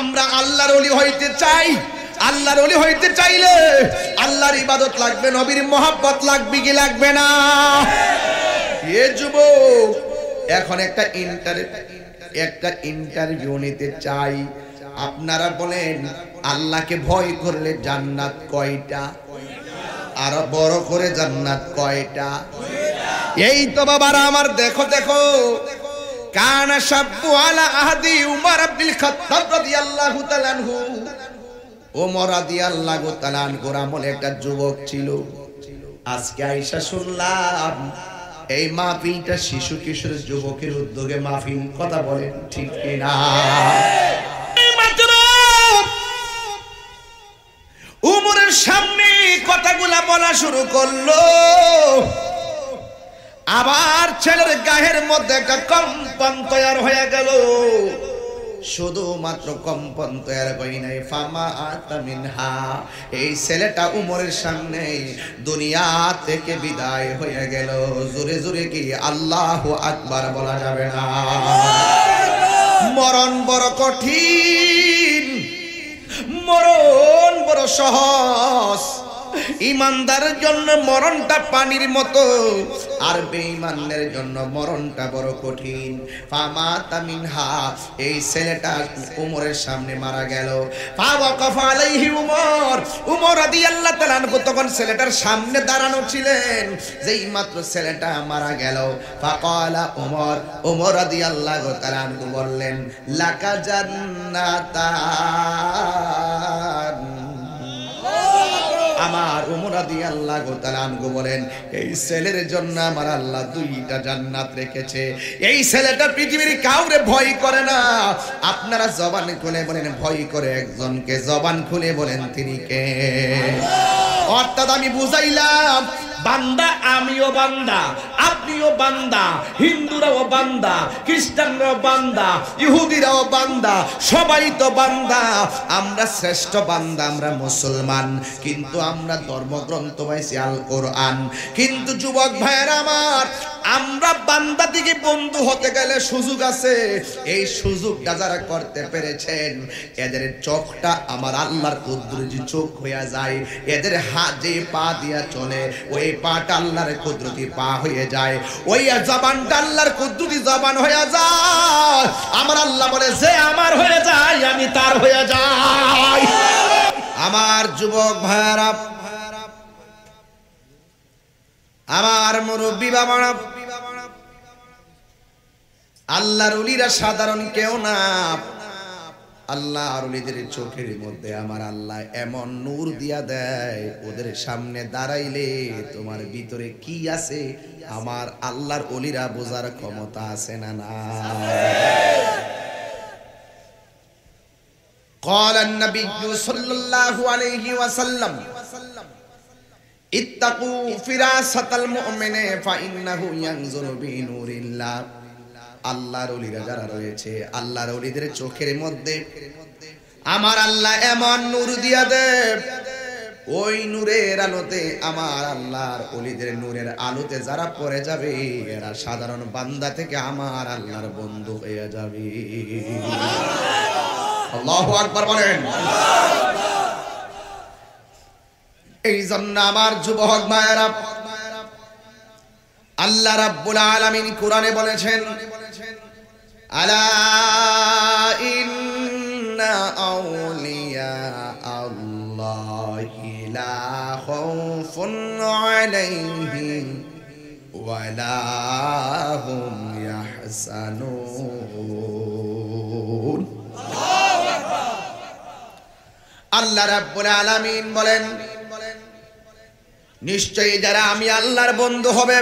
আমরা আল্লাহর ওলি হইতে চাই। আল্লাহর ওলি হইতে চাইলে আল্লাহর ইবাদত লাগবে, নবীর মহব্বত লাগবে কি লাগবে না? এ যুবক, এখন একটা ইন্টারভিউ নিতে চাই। আপনারা বলেন, আল্লাহকে ভয় করলে জান্নাত কয়টা? আর বড় করে জান্নাত কয়টা? এই তো বাবারা আমার, দেখো দেখো, কানা শাব্বু আলা আহাদি উমর ইবনুল খাত্তাব রাদিয়াল্লাহু তাআলা আনহু। ওমর রাদিয়াল্লাহু তাআলা আনহুর আমলে একটা যুবক ছিল। আজকে আয়েশা শুনলাম এই মাহফিলটা শিশু কিশোর যুবকের উদ্যোগে মাহফিল। কথা বলেন ঠিক কিনা? উমরের সামনে কথাগুলা বলা শুরু করলো, আবার ছেলের গায়ের মধ্যে একটা কম্পন তৈরি হয়ে গেল। শুধুমাত্র কম্পন তৈরি হয় নাই, ফামা আতামিনহা, এই ছেলেটা উমরের সামনে দুনিয়া থেকে বিদায় হয়ে গেল। জোরে জোরে কি আল্লাহু আকবার বলা যাবে না? মরণ বড় কঠিন, মরণ বড় সহজ। ইমানদারের জন্য মরণটা পানির মতো, আর বেঈমানদের জন্য মরণটা বড় কঠিন। ফামাতা মিনহা, এই ছেলেটা উমরের সামনে মারা গেল। ফাওয়াকাফা আলাইহি উমর, উমর রাদিয়াল্লাহু তাআলা আনহু তখন ছেলেটার সামনে দাঁড়ানো ছিলেন। যেই মাত্র ছেলেটা মারা গেল, ফাকালা উমর, উমর রাদিয়াল্লাহু তাআলা আনহু বললেন, লাকা জান্নাতান। আমার উমর রাদিয়াল্লাহু তাআলা আনহু বলেন, এই ছেলের জন্য আমার আল্লাহ দুইটা জান্নাত রেখেছে। এই ছেলেটা পৃথিবীর কাউরে ভয় করে না। আপনারা জবান খুলে বলেন ভয় করে একজনকে, জবান খুলে বলেন তিনি কে? অর্থাৎ আমি বুঝাইলাম, বান্দা আমিও বান্দা, আপনিও বান্দা, হিন্দুরাও বান্দা, খ্রিস্টানরাও বান্দা, ইহুদিরাও বান্দা, সবাই তো বান্দা। আমরা শ্রেষ্ঠ বান্দা, আমরা মুসলমান, কিন্তু আমরা ধর্মগ্রন্থ পাইছি আল কোরআন। কিন্তু যুবক ভাইয়েরা আমার, আমরা বান্দা থেকে বন্ধু হতে গেলে সুযোগ আছে। এই সুযোগটা যারা করতে পেরেছেন, এদের চোখটা আমার আল্লাহর কুদরতি চোখ হয়ে যায়। এদের হাত যে পা দিয়া চলে, ওই পাটা আল্লাহর কুদরতি পা হয়ে যায়। ওই জবানটা আল্লাহর কুদরতি জবান হয়ে যায়। আমার আল্লাহ বলে, যে আমার হয়ে যায় আমি তার হয়ে যাই। আমার যুবক ভাইরা, আমার মুরব্বী বাবারা, আল্লাহর ওলিরা সাধারণ কেউ না। আল্লাহর ওলিদের চোখের মধ্যে আমার আল্লাহ এমন নূর দিয়া দেয়, ওদের সামনে দাঁড়াইলে তোমার ভিতরে কি আছে আমার আল্লাহর ওলিরা বোঝার ক্ষমতা আছে না? না। قال النبي صلى الله عليه وسلم اتقوا فراسة المؤمن فإنه ينظر بنور الله। আল্লাহর ওলিরা যারা রয়েছে, আল্লাহর ওলিদের চোখের মধ্যে আমার আল্লাহ এমন নূর দিয়া দেয়, ওই নূরের আলোতে আমার আল্লাহর ওলিদের নূরের আলোতে যারা পড়ে যাবে, এরা সাধারণ বান্দা থেকে আমার আল্লাহর বন্ধু হয়ে যাবে। আল্লাহু আকবার বলেন। এই জন্য আমার যুবক ভাইয়েরা, আল্লাহ রাব্বুল আলামিন কোরআনে বলেছেন, আলা ইন্না আউলিয়া আল্লাহি লা খাউফুন আলাইহিম ওয়া লা হুম ইয়াহজানুন। আল্লাহ রাব্বুল আলামিন বলেন, নিশ্চয়ই যারা আমি আল্লাহর বন্ধু হবে,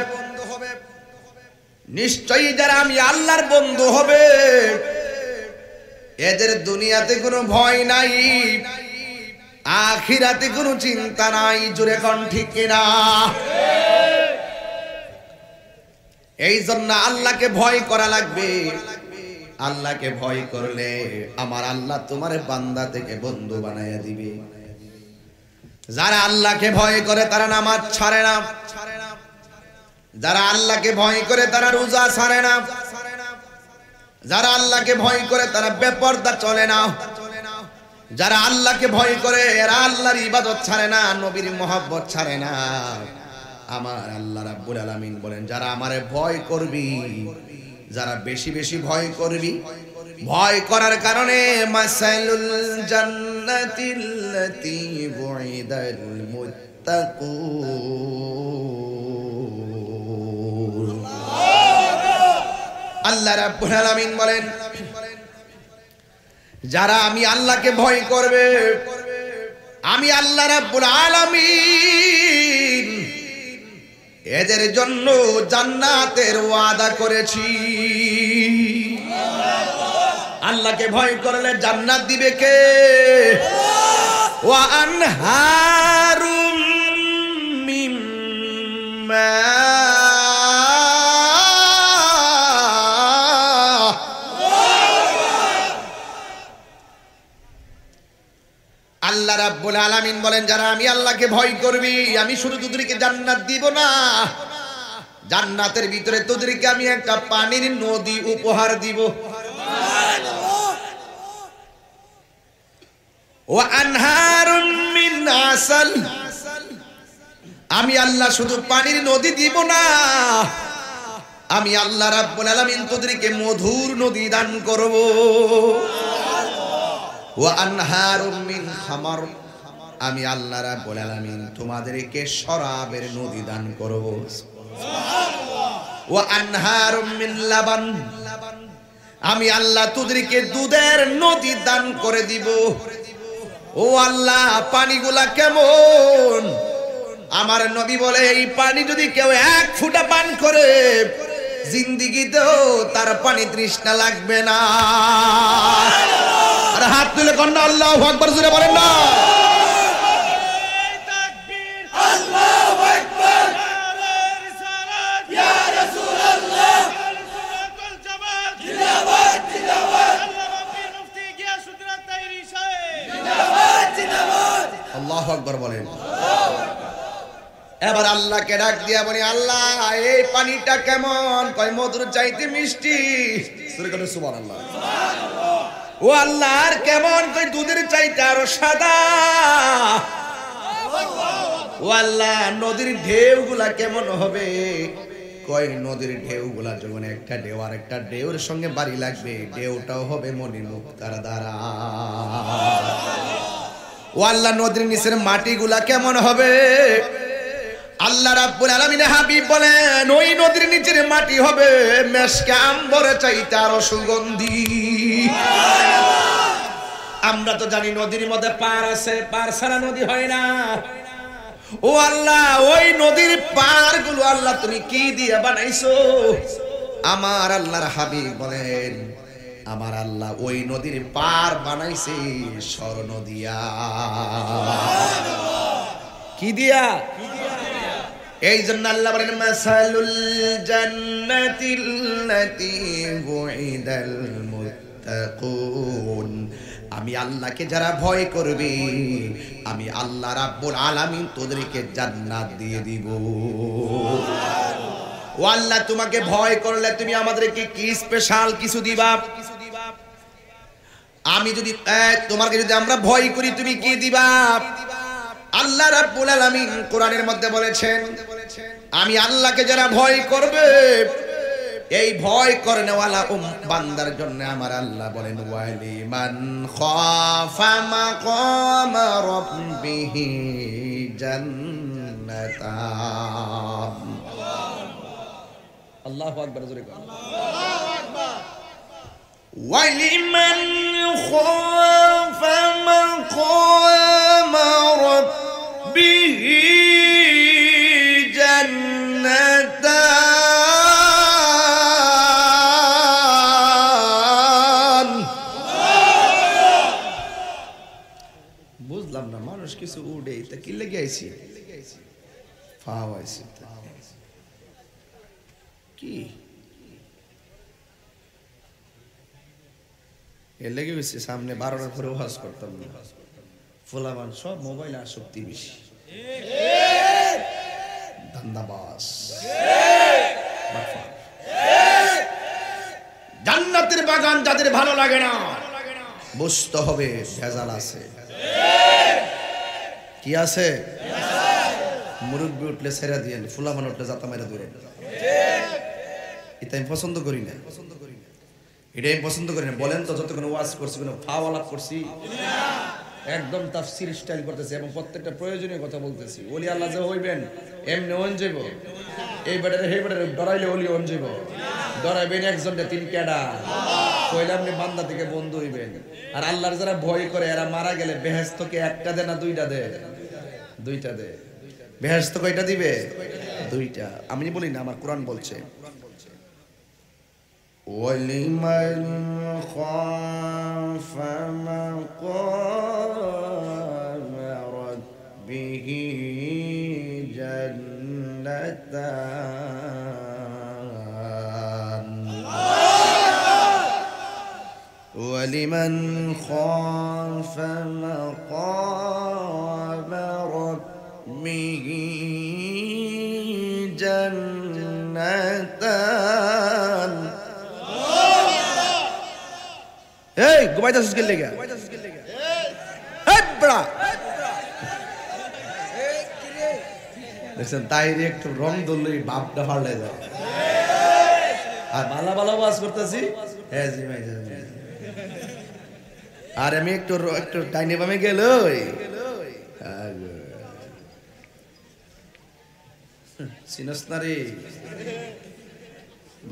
নিশ্চয়ই যারা আমি আল্লাহর বন্ধু হবে, এদের দুনিয়াতে কোনো ভয় নাই, আখিরাতে কোনো চিন্তা নাই। জোরে কোন ঠিক কিনা? এই জন্য আল্লাহকে ভয় করা লাগবে। আল্লাহকে ভয় করলে আমার আল্লাহ তোমার বান্দা থেকে বন্ধু বানাইয়া দিবে। যারা আল্লাহকে ভয় করে তারা নামাজ ছাড়ে না, যারা আল্লাহকে ভয় করে তারা রোজা ছাড়ে না, যারা আল্লাহকে ভয় করে তারা বেপরদা চলে না, যারা আল্লাহকে ভয় করে এরা আল্লাহর ইবাদত ছাড়ে না, নবীর মহব্বত ছাড়ে না। আমার আল্লাহ রাব্বুল আলামিন বলেন, যারা আমারে ভয় করবি, যারা বেশি বেশি ভয় করবি, ভয় করার কারণে মাসালুল জান্নাতিল্লাতী বুইদাল মুত্তাকুন। আল্লাহ রাব্বুল আলামিন বলেন, যারা আমি আল্লাহকে ভয় করবে, আমি আল্লাহ রাব্বুল আলামিন এদের জন্য জান্নাতের ওয়াদা করেছি। আল্লাহকে ভয় করলে জান্নাত দিবে কে? ওয়া আনহারুম মিন মা আল্লাহ রাব্বুল আলামিন বলেন, যারা আমি আল্লাহকে ভয় করবি, আমি শুধু তোদেরকে জান্নাত দিব না, জান্নাতের ভিতরে তোদেরকে আমি একটা পানির নদী উপহার দিব। ওয়া আনহারুম মিন আসাল, আমি আল্লাহ শুধু পানির নদী দিব না, আমি আল্লাহ রাব্বুল আলামিন তোদেরকে মধুর নদী দান করব। ওয়া আনহারুম মিন খামার, আমি আল্লাহ রাব্বুল আলামিন তোমাদেরকে শরাবের নদী দান করব। ওয়া আনহারুম মিন লাবান, আমি আল্লাহ তোদেরকে দুধের নদী দান করে দিব। ও আল্লাহ, পানিগুলা কেমন? আমার নবী বলে, এই পানি যদি কেউ এক ফোঁটা পান করে জিন্দেগিতেও তার পানি তৃষ্ণা লাগবে না। আর হাত তুলে কন্যা আল্লাহু আকবার জোরে বলেন না। আল্লাহু আকবার বলেন। এবার আল্লাহকে ডাক দিয়া বলি, আল্লাহ এই পানিটা কেমন? কয় মধুর চাইতে মিষ্টি। সুবহানাল্লাহ। ও আল্লাহ, আর কেমন? কই দুধের চাইতে আরো সাদা। ও আল্লাহ, নদীর ঢেউগুলা কেমন হবে? কয় নদীর ঢেউগুলা যখন একটা ঢেউ আর একটা ঢেউর সঙ্গে বাড়ি লাগবে, ঢেউটাও হবে মণিমুক্তার দ্বারা। ও আল্লাহ, নদীর নিচের মাটিগুলা কেমন হবে? আল্লাহ রাব্বুল আলামিন হাবিব বলেন, ওই নদীর নিচের মাটি হবে মেশকে আম্বরে চাইতে আরো সুগন্ধি। আমরা তো জানি নদীর মধ্যে পার আছে, পার ছাড়া নদী হয় না। ও আল্লাহ, ওই নদীর পার গুলো আল্লাহ তুমি কি দিয়ে বানাইছো? আমার আল্লাহর হাবিব বলেন, আমার আল্লাহ ওই নদীর পার বানাইছে স্বর্ণ দিয়া। কি দিয়া? এই জন্য আল্লাহ বলেন, মাসালুল জান্নাতিল্লাতী বুইদাল মুত্তাকুন, আমি আল্লাহকে যারা ভয় করবে, আমি আল্লাহ রাব্বুল আলামিন তোদেরকে জান্নাত দিয়ে দিব। ও আল্লাহ, তোমাকে ভয় করলে তুমি আমাদেরকে কি স্পেশাল কিছু দিবা? আমি যদি তোমাকে যদি আমরা ভয় করি, তুমি কি দিবা? আল্লাহ রাব্বুল আলামিন কোরআনের মধ্যে বলেছেন, আমি আল্লাহকে যারা ভয় করবে, এই ভয় করেনেওয়ালা বান্দার জন্য আমার আল্লাহ বলেন, ওয়ালিমান খাফা মাকামা রাব্বিহি জান্নাতান। আল্লাহু আকবার জোরে বলেন। আল্লাহু আকবার। ওয়ালিমান খাফা মাকামা রাব্বিহি জান্নাতান। বুঝলাম না, মানুষ কিছু উড়ে তা কি লেগে আইছি? ফাও আইছি কি এর লেগে গেছে? সামনে 12টার পরে ওয়াজ করতাম না, ফুলাবান সব মোবাইল আসক্তি বেশি, ধান্দাবাজ। জান্নাতের বাগান যাদের ভালো লাগে না, বুঝতে হবে ভেজাল আছে। কি আছে? মুরব্বি উঠলে ছেড়া দিয়ে, ফুলাফান উঠলে জাতা মেরে দূরে। এটা আমি পছন্দ করি না, এটা আমি পছন্দ করি না। বলেন তো, যতক্ষণ ওয়াজ করছি কোনো ফাওয়ালাপ করছি? একদম তাফসীর স্টাইল করতেছি এবং প্রত্যেকটা প্রয়োজনীয় কথা বলতেছি। ওলি আল্লাহ যে হইবেন এমনি ওন যাইব, এই বেটারে হে বেটারে ডরাইলে ওলি ওন যাইব। ডরাইবেন একজনটা, তিন কেডা কইলে আপনি বান্দা থেকে বন্ধু হইবেন। আর আল্লাহর যারা ভয় করে এরা মারা গেলে বেহেশতকে একটা দে না দুইটা দে? দুইটা দে। বেহেশত কয়টা দিবে? দুইটা। আমি বলি না, আমার কোরআন বলছে ওয়ালিমান খাফা মাকাম রাব্বিহি জান্নাতান ওয়ালিমান খাফা মাকাম রাব্বিহি জান্নাতান। এই ঘুমাইতাছিস কি লাগা? এই বড়া দেখছেন তাইরে একটু রং ধরলেই বাপটা ফাড়লে যায়। আর ভালো ভালো ওয়াজ করতেছি, হ্যাঁ জি ভাই। আর আমি একটু একটু ডাইনে বামে গেল চিনস না রে,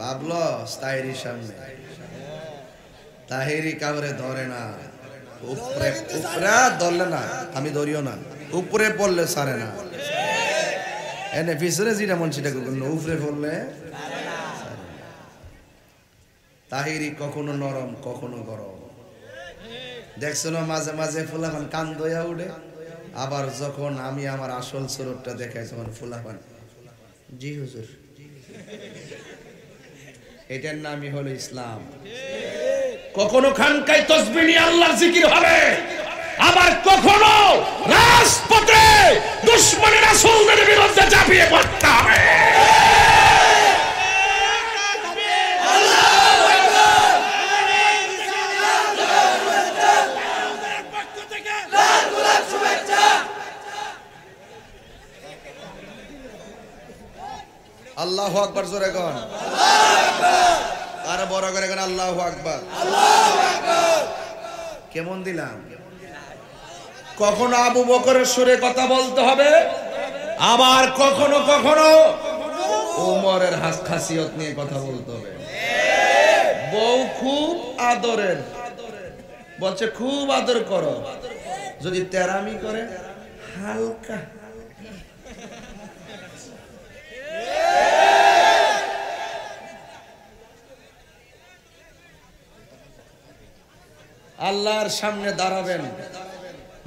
ভাবলো তাহিরির সামনে। তাহিরি কাউরে ধরে না, উপরে উপরে ধরলে না, আমি ধরিও না, উপরে পড়লে সারে না। এনে পিছনে যেটা মন সেটা করবেন, উপরে পড়লে তাহিরি কখনো নরম কখনো গরম। দেখছো না মাঝে মাঝে ফুলাফান কান দইয়া উঠে, আবার যখন আমি আমার আসল স্বরূপটা দেখাই তখন ফুলাফান জি হুজুর। এটার নামই হলো ইসলাম। কখনো খানকায় তাসবিহ নিয়ে আল্লাহর জিকির হবে, আবার কখনো রাজপথে দুশমনের রাসূলদের বিরুদ্ধে ঝাঁপিয়ে পড়তে হবে। আল্লাহু আকবার, জোরে কোন আল্লাহু আকবার, আর বড় করে কোন আল্লাহু আকবার। আল্লাহু আকবার। কেমন দিলাম? কখনো আবু বকরের সুরে কথা বলতে হবে, আবার কখনো কখনো ওমরের খাসিয়ত নিয়ে কথা বলতে হবে। বউ খুব আদরের, বলছে খুব আদর করো, যদি তেরামি করে হালকা। আল্লাহর সামনে দাঁড়াবেন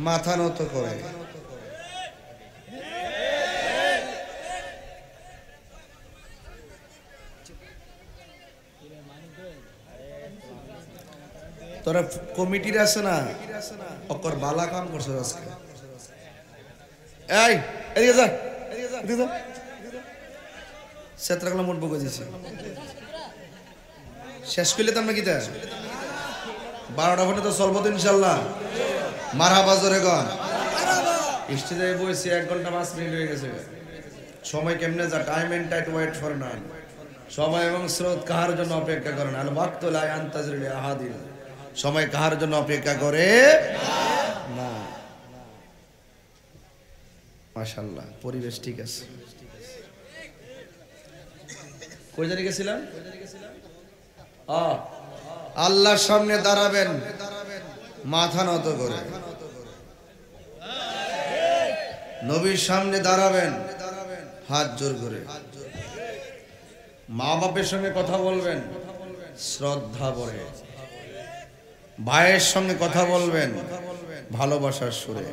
মাথা নত করে। তোরা কমিটির আছে না, অকর বালা কাম করছে আজকে। এই এদিকে যা, এদিকে যা, সেত্রাগুলো মোট বকে দিছি। শেষ করলে তো আমরা কি 12টা ফোনে তো চলবো তো ইনশাল্লাহ। মারহাবা, জোরে কোন স্টেজে বসে 1 ঘন্টা 5 মিনিট হয়ে গেছে। সময় কেমনে যা, time and tide wait for none. সময় এবং স্রোত কাহার জন্য অপেক্ষা করে না। আল ওয়াক্তু লা ইয়ানতাজিরু লি আহাদিন। সময় কাহার জন্য অপেক্ষা করে না। মাশাআল্লাহ, পরিবেশ ঠিক আছে। কই জানি গেছিলাম? আল্লাহর সামনে দাঁড়াবেন মাথা নত করে, নবীর সামনে দাঁড়াবেন হাত জোর করে, মা বাপের সঙ্গে কথা বলবেন শ্রদ্ধা ভরে, ভাইয়ের সঙ্গে কথা বলবেন ভালোবাসার সুরে,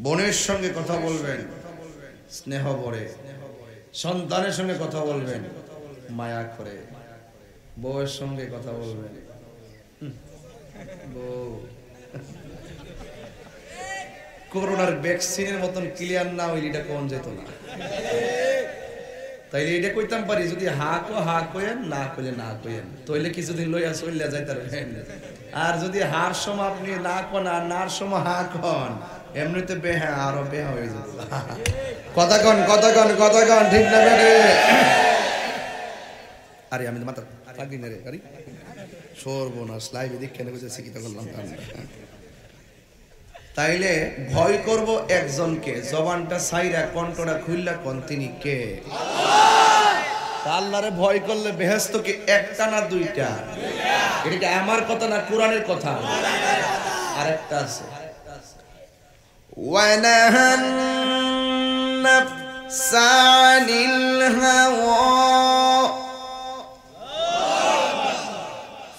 বোনের সঙ্গে কথা বলবেন স্নেহ ভরে, সন্তানের সঙ্গে কথা বলবেন মায়া করে, বউয়ের সঙ্গে কথা বলবেন বউ করোনার ভ্যাকসিনের মতন ক্লিয়ার না হইলে এটা কোন যেত না। তাইলে এটা কইতাম পারি, যদি হা কো হা কইেন, না কইলে না কইেন, তইলে কিছুদিন লইয়া চইলা যাইতার। আর যদি হার সম আপনি না কোন আর নার সম হা কন এমনিতে বেহা আরো বেহা হয়ে যাবে কথা কন ঠিক না বেরে আরে আমি মাথা থাকি না রে আরে সর্বনাশ লাইভে দেখে নেবে যে শিক্ষিত করলাম তাইলে ভয় করব একজনকে জবানটা সাইরা কণ্ঠটা খুললা কোন তিনি কে আল্লাহরে ভয় করলে বেহেশত কি একটা না দুইটা এটা কি আমার কথা না কোরআনের কথা আরেকটা আছে ওয়ানাহান নাফসানিল হাওয়া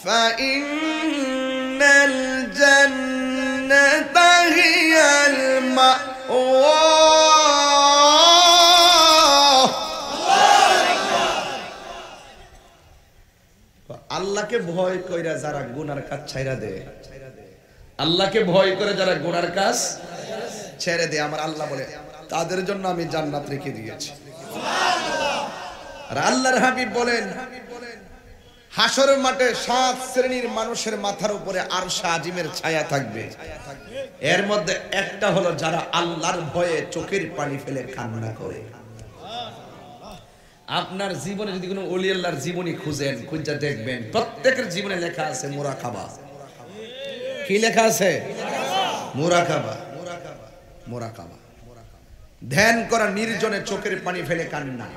ফাইন্নাল জান্নাতা হিয়াল মাওয়া আল্লাহকে ভয় কইরা যারা গুনার কাজ ছাইরা দেয় আল্লাহকে ভয় করে যারা গুনার কাজ ছেড়ে দেয় আমার আল্লাহ বলে তাদের জন্য আমি জান্নাত রেখে দিয়েছি আর আল্লাহর হাবিব বলেন হাসরের মাঠে 7 শ্রেণীর মানুষের মাথার উপরে আরশ আজিমের ছায়া থাকবে এর মধ্যে একটা হলো যারা আল্লাহর ভয়ে চোখের পানি ফেলে কান্না করে আপনার জীবনে যদি কোনো ওলি আল্লাহর জীবনী খুঁজেন খুঁজে দেখবেন প্রত্যেকের জীবনে লেখা আছে মুরাকাবা কি লেখা আছে মুরাকাবা ধ্যান করা নির্জনে চোখের পানি ফেলে কান্না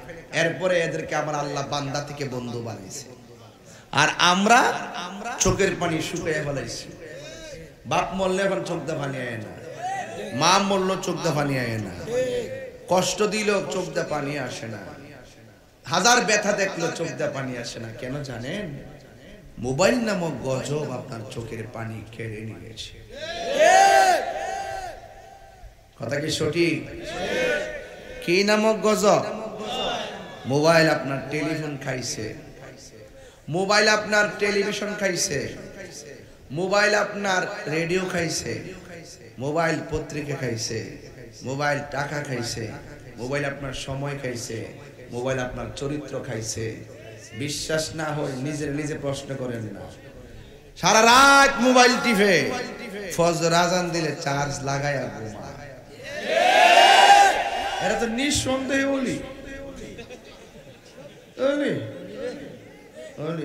এরপরে এদেরকে আমার আল্লাহ বান্দা থেকে বন্ধু বানাইছে আর আমরা চোখের পানি শুকিয়ে ফেলাইছি বাপ মরলে এখন চোখ দা পানি আয় না মা মরল চোখ দা পানি আয় না কষ্ট দিল চোখ দা পানি আসে না হাজার ব্যথা দেখলো চোখ দা পানি আসে না কেন জানেন মোবাইল নামক গজব আপনার চোখের পানি কেড়ে নিয়েছে কথা কি সঠিক কি নামক গজব মোবাইল আপনার টেলিফোন খাইছে মোবাইল আপনার টেলিভিশন খাইছে মোবাইল আপনার রেডিও খাইছে মোবাইল পত্রিকা খাইছে মোবাইল টাকা খাইছে মোবাইল আপনার সময় খাইছে মোবাইল আপনার চরিত্র খাইছে বিশ্বাস না হয় নিজে প্রশ্ন করেন না সারা রাত মোবাইল টিপে ফজর আজান দিলে চার্জ লাগায়া ঘুমা এরা তো নিঃসন্দেহে ওলি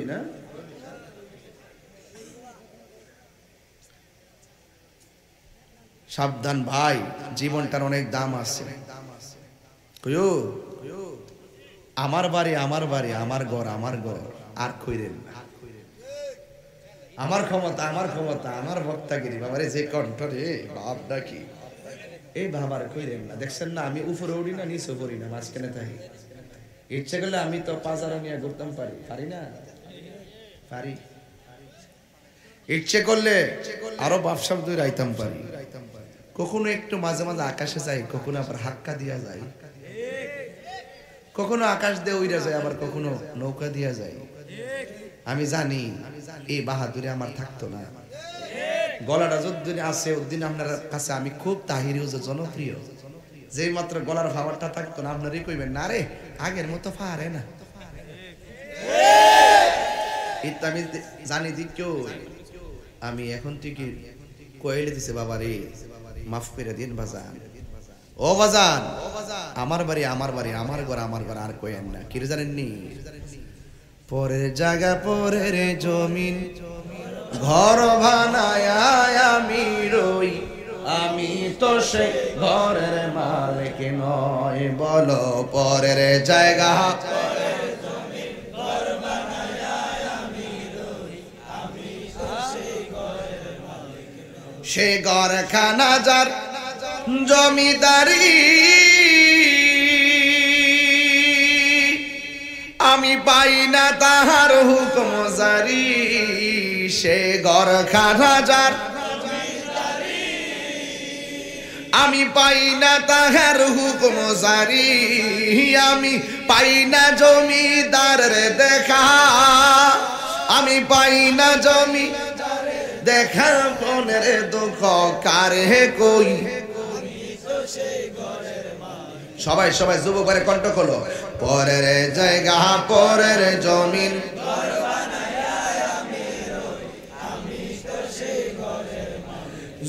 না সাবধান ভাই জীবনটার অনেক দাম আছে আমার বাড়ি আমার ঘর আর কইরেন না আমার ক্ষমতা আমার ভক্তাগিরি বাবারে যে কণ্ঠ রে বাপটা কি এই বাবার কইরেন না দেখছেন না আমি উপরে উড়ি না নিচে পড়ি না মাঝখানে থাকি ইচ্ছে করলে আমি তো পাজারা নিয়ে ঘুরতাম পারি না পারি ইচ্ছে করলে আরো ব্যবসা দুই রাইতাম পারি কখনো একটু মাঝে মাঝে আকাশে যাই কখনো আবার হাক্কা দিয়া যায় কখনো আকাশ দিয়ে উইরা যায় আবার কখনো নৌকা দিয়া যায় আমি জানি এই বাহাদুরি আমার থাকতো না গলাটা যতদিন আছে ওদিন আপনার কাছে আমি খুব তাহিরি জনপ্রিয় যেই মাত্র গলার ভাবারটা থাকতো না আপনারই কইবেন না রে আগের মতো পারে না এটা আমি জানি যে কেউ আমি এখন থেকে কইলে দিছে বাবা রে মাফ করে দিন বাজান ও বাজান আমার বাড়ি আমার ঘর আর কইেন না কি জানেননি পরের জায়গা পরের জমিন ঘর বানায় আমি রই আমি তো সে ঘরের মালিক নয় বলো পরের জায়গা সে ঘরখানা যার জমিদারি আমি পাই না তাহার হুকুম জারি সে ঘরখানা যার আমি পাই না তাহার হুকুম জারি আমি পাই না জমিদারের দেখা আমি পাই না জমি দেখা মনের দুঃখ কারে কই সবাই যুবক করে কণ্ঠ খোলো পরের জায়গা পরের জমিন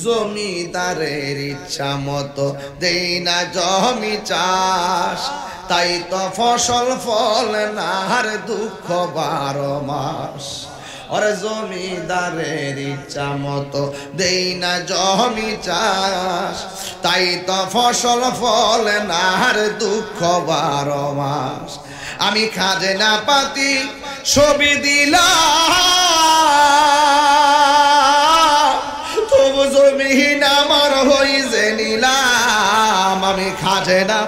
জমিদারের ইচ্ছা মতো দেই না জমি চাষ, তাই তো ফসল ফলে না আর দুঃখ 12 মাস। ওরে জমিদারের ইচ্ছা মতো দেই না জমি চাষ, তাই তো ফসল ফলে না আর দুঃখ 12 মাস। আমি খাজনা পাতি ছবি দিলাম, তবু জমিন আমার হইছে নিলাম। আমি খাজনা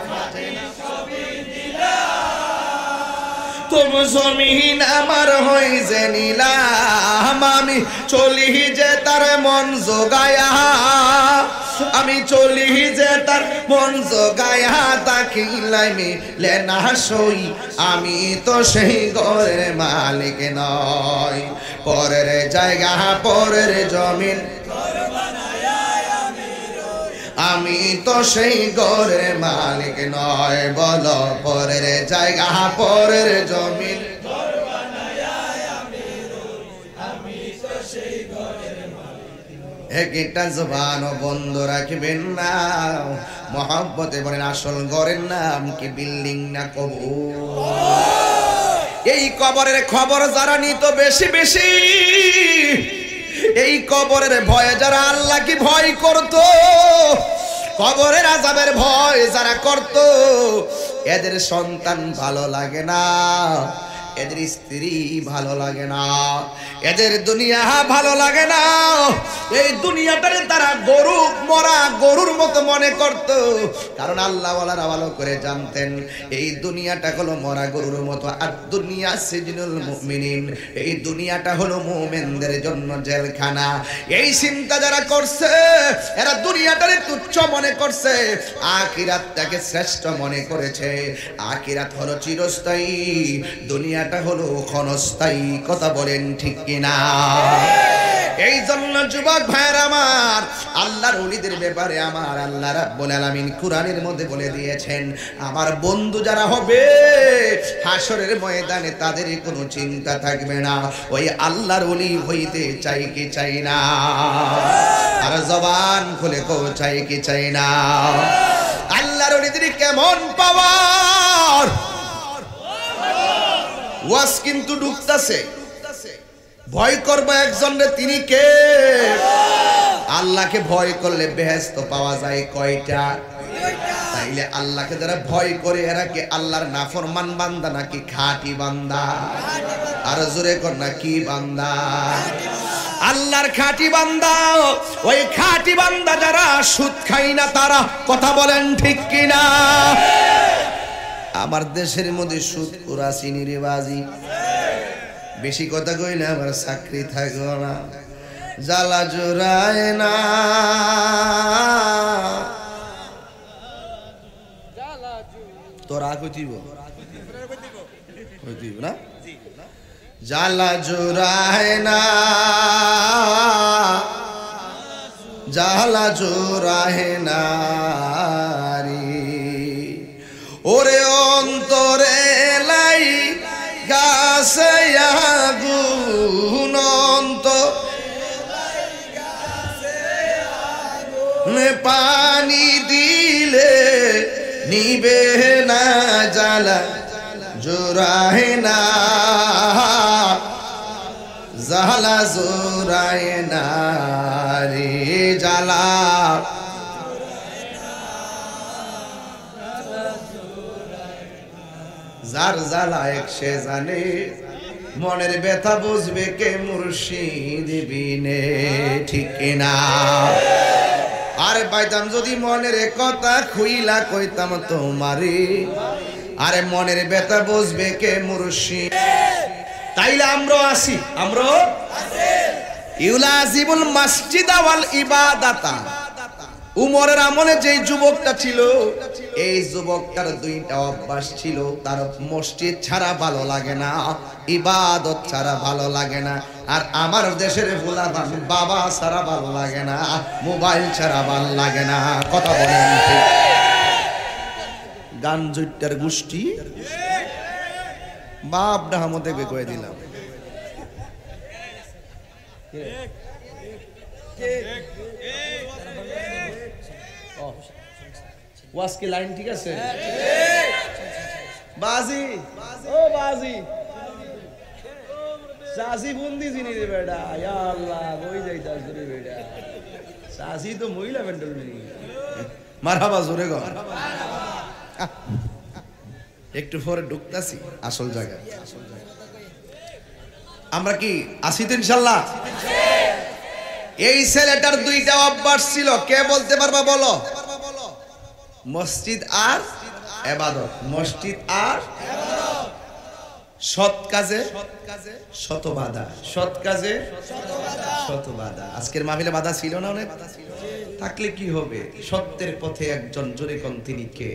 তবু জমিন আমার হইছে নিলাম। আমি চলি যে তার মন জোগায়া, আমি চলি যে তার মন জোগায়া, তাকে লাইমে লেনা সই। আমি তো সেই ঘরের মালিক নয়, পরের জায়গা পরের জমিন, আমি তো সেই ঘরের মালিক নয়। বলো পরের জায়গা পরের জমিন, একটা জবান বন্ধ রাখবেন না। মহব্বতে বলেন আসল ঘরের নাম কি বিল্ডিং না কবর? এই কবরের খবর যারা নিত বেশি বেশি, এই কবরের ভয়ে যারা আল্লাহকে ভয় করত, কবরের আযাবের ভয় যারা করত, এদের সন্তান ভালো লাগে না, এদের স্ত্রী ভালো লাগে না, এদের দুনিয়া ভালো লাগে না। এই দুনিয়াটারে তারা গরু, মরা গরুর মতো মনে করত, কারণ আল্লাহ ওয়ালারা ভালো করে জানতেন এই দুনিয়াটা হলো মরা গরুর মতো। আর দুনিয়া সিজনুল মুমিনিন, এই দুনিয়াটা হলো মুমিনদের জন্য জেলখানা। এই চিন্তা যারা করছে এরা দুনিয়াটারে তুচ্ছ মনে করছে, আখিরাতটাকে শ্রেষ্ঠ মনে করেছে। আখিরাত হলো চিরস্থায়ী, দুনিয়াটা হলো ক্ষণস্থায়ী। কথা বলেন ঠিক কিনা? এই জন্য যুবক ভাইরা আমার, আল্লাহর ওলিদের ব্যাপারে আমার আল্লাহ রাব্বুল আলামিন কুরআনের মধ্যে বলে দিয়েছেন, আমার বন্ধু যারা হবে হাসরের ময়দানে তাদের কোনো চিন্তা থাকবে না। ওই আল্লাহর ওলি হইতে চাই কি চাই না? আর জবান খুলে কও চাই কি চাই না? আল্লাহর ওলিদের কেমন পাওয়ার! ওয়াজ কিন্তু ঢুকতাছে। ভয় করবো একজনের, তিনি কে? আল্লাহকে ভয় করলে বেহেশত পাওয়া যায় কয়টা? তাইলে আল্লাহকে যারা ভয় করে এরা কি আল্লাহর নাফরমান বান্দা নাকি খাঁটি বান্দা? আর জোরে কর না, কি বান্দা? আল্লাহর খাঁটি বান্দা। ওই খাঁটি বান্দা যারা সুদ খায় না তারা। কথা বলেন ঠিক কিনা? আমার দেশের মধ্যে সুদ পুরা চিনিরে বাজি, বেশি কথা কইলে আমার চাকরি থাকবো না। জ্বালা জোড়ায় না, তোরা কইতিব কইতিব না? জ্বালা জোড়ায় না, জ্বালা জোড়ায় না রে। ওরে অন্তরে লাই গাছে আগুন, পানি দিলে নিবে না, জ্বালা জোড়ায় না, জ্বালা জোড়ায় না রে। জ্বালা যার জ্বালা এক সে জানে, মনের ব্যথা বুঝবে কে মুর্শিদ বিনে। ঠিক কিনা? আরে পাইতাম যদি মনের কথা খুইলা কইতাম তোমারে, আরে মনের ব্যথা বুঝবে কে মুর্শিদ। তাইলে আমরা আসি, আমরা ইউলাজিবুল মাসজিদ ওয়াল ইবাদাতা। উমরের আমলে যেই যুবকটা ছিল, এই যুবকটার দুইটা অভ্যাস ছিল। তার মসজিদ ছাড়া ভালো লাগে না, ইবাদত ছাড়া ভালো লাগে না। আর আমার দেশের ফুলাবান বাবা ছাড়া ভালো লাগে না, মোবাইল ছাড়া ভালো লাগে না। কথা বলেন ঠিক? গান জুটটার গোষ্ঠী বাপ ডাহামতে কয়ে দিলাম। ওয়াজ কি লাইন ঠিক আছে? বাজি ও বাজি চাষি বন্দি চিনি রে বেটা, ইয়া আল্লাহ কই যাইতাস রে বেটা, চাষি তো মহিলা মেন্টাল নেই। মারহাবা জোরে গো। একটু পরে ঢুকতাছি আসল জায়গা। আমরা কি আসি তো ইনশাআল্লাহ? এই ছেলেটার দুইটা অভ্যাস ছিল, কে বলতে পারবা বলো? মসজিদ আর ইবাদত, মসজিদ আর সৎ কাজে শত বাধা, সৎ কাজে শত বাধা। আজকের মাহফিলে বাধা ছিল না অনেক? থাকলে কি হবে? সত্যের পথে একজন, জোরে কোন তিনি কে?